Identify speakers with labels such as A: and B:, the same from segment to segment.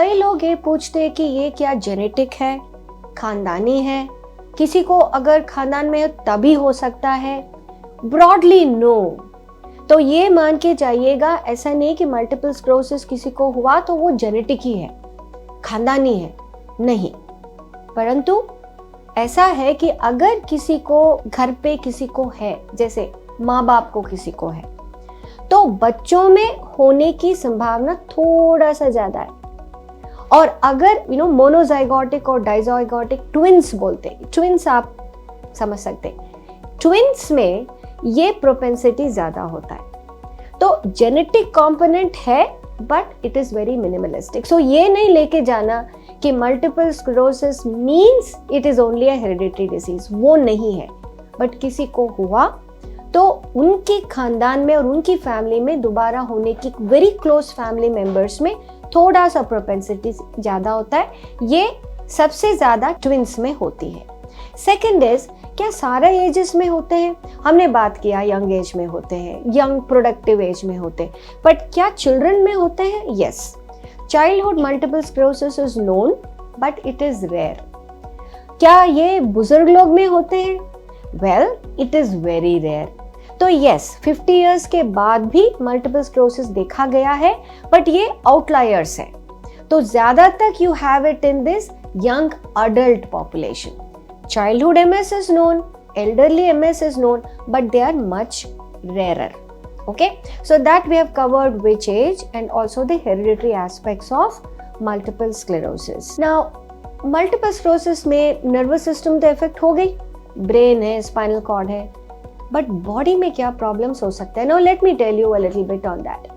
A: कई लोग ये पूछते हैं कि ये क्या जेनेटिक है, खानदानी है, किसी को अगर खानदान में तभी हो सकता है? Broadly no. तो ये मान के जाइएगा, ऐसा नहीं कि मल्टीपल स्क्लेरोसिस किसी को हुआ तो वो जेनेटिक ही है, खानदानी है, नहीं। परंतु ऐसा है कि अगर किसी को घर पे किसी को है, जैसे माँ बाप को किसी को है, तो बच्चों में होने की संभावना थोड़ा सा ज्यादा है। और अगर मोनोजाइगोटिक और डाइजाइगोटिक ट्विंस बोलते हैं, ट्विंस आप समझ सकते हैं, ट्विंस में ये प्रोपेंसिटी ज्यादा होता है। तो जेनेटिक कंपोनेंट है but it is very minimalistic. So ये नहीं लेके जाना कि multiple sclerosis means it is only a hereditary disease, वो नहीं है। बट किसी को हुआ तो उनके खानदान में और उनकी फैमिली में दोबारा होने की वेरी क्लोज फैमिली मेंबर्स में थोड़ा सा प्रोपेंसिटी ज्यादा होता है। ये सबसे ज्यादा ट्विंस में होती है। सेकंड इज, क्या सारे एजेस में होते हैं? हमने बात किया यंग एज में होते हैं, यंग प्रोडक्टिव एज में होते हैं, बट क्या चिल्ड्रन में होते हैं? Yes, childhood multiple sclerosis is known but it is rare. क्या ये बुजुर्ग लोग में होते हैं? Well, it is very rare. तो यस, 50 इयर्स के बाद भी मल्टीपल स्क्लेरोसिस देखा गया है, बट ये आउटलायर्स है। तो ज्यादातर you have it in this young adult population. Childhood MS is known, elderly MS is known, but they are much rarer. Okay, so that we have covered which age and also the hereditary aspects of multiple sclerosis. Now, multiple sclerosis में nervous system तो affect हो गई, brain है, spinal cord है, but body में क्या problems हो सकते हैं? Now let me tell you a little bit on that.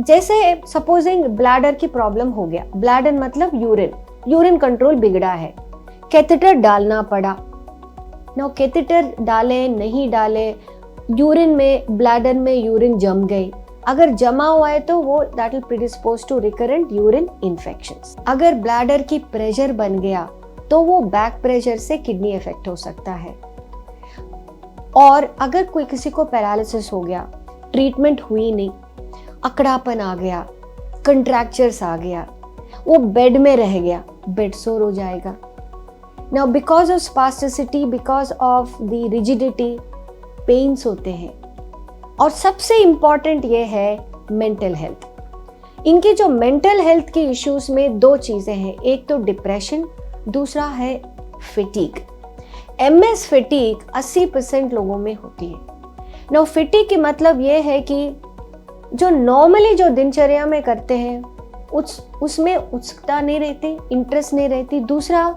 A: जैसे supposing bladder की problem हो गया, bladder मतलब यूरिन कंट्रोल बिगड़ा है, कैथेटर डालना पड़ा। नो, कैथेटर डाले नहीं डाले, यूरिन में, ब्लैडर में यूरिन जम गई। अगर जमा हुआ है तो वो that will predispose to recurrent urine infections. अगर ब्लैडर की प्रेशर बन गया तो वो बैक प्रेशर से किडनी इफेक्ट हो सकता है। और अगर कोई किसी को पैरालिसिस हो गया, ट्रीटमेंट हुई नहीं, अकड़ापन आ गया, कंट्रैक्चर्स आ गया, वो बेड में रह गया, बेड सोर हो जाएगा। Now because of spasticity, because of the rigidity, pains होते हैं। और सबसे important ये है mental health। इनकी जो mental health के issues में दो चीजें हैं, एक तो डिप्रेशन, दूसरा है fatigue। MS fatigue 80% लोगों में होती है। Now fatigue की मतलब ये है कि जो नॉर्मली जो दिनचर्या में करते हैं उसमें उत्सुकता नहीं रहती, इंटरेस्ट नहीं रहती। दूसरा,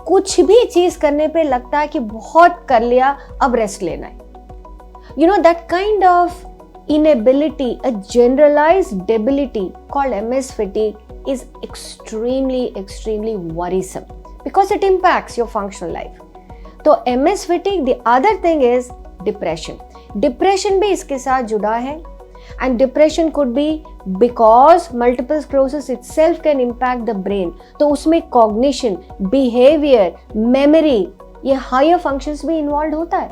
A: कुछ भी चीज करने पे लगता है कि बहुत कर लिया, अब रेस्ट लेना है। You know, that kind of inability, a generalized debility called MS fatigue is extremely worrisome because it impacts your functional life. तो MS fatigue, the other thing is depression. Depression भी इसके साथ जुड़ा है, and depression could be because multiple sclerosis itself can impact the brain. तो उसमें cognition, behavior, memory, ये higher functions भी involved होता है।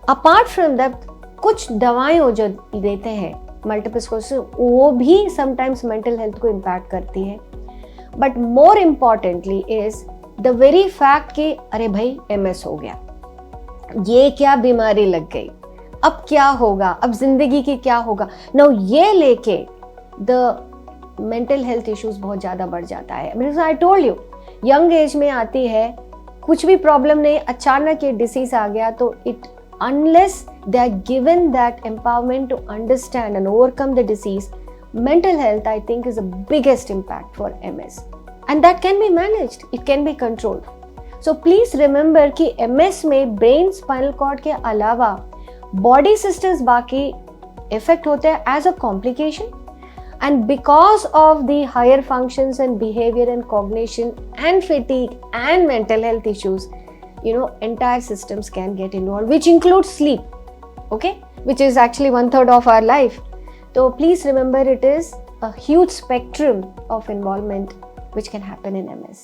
A: Apart from that, कुछ दवाएं जो देते हैं multiple sclerosis, वो भी sometimes mental health को impact करती है। But more importantly is the very fact कि अरे भाई MS हो गया, ये क्या बीमारी लग गई, अब क्या होगा, अब जिंदगी की क्या होगा। नो, ये लेके द मेंटल हेल्थ इश्यूज बहुत ज्यादा बढ़ जाता है। I told you, young age में आती है, कुछ भी प्रॉब्लम नहीं, अचानक ये डिसीज आ गया, तो it unless they are given that empowerment to understand and overcome the disease, mental health I think is the biggest impact for MS, and that can be managed, it can be controlled. So please remember कि MS में brain, spinal cord के अलावा body systems बाकी effect होते हैं as a complication, and because of the higher functions and behaviour and cognition and fatigue and mental health issues, entire systems can get involved, which includes sleep, okay, which is actually 1/3 of our life. So please remember, it is a huge spectrum of involvement which can happen in MS.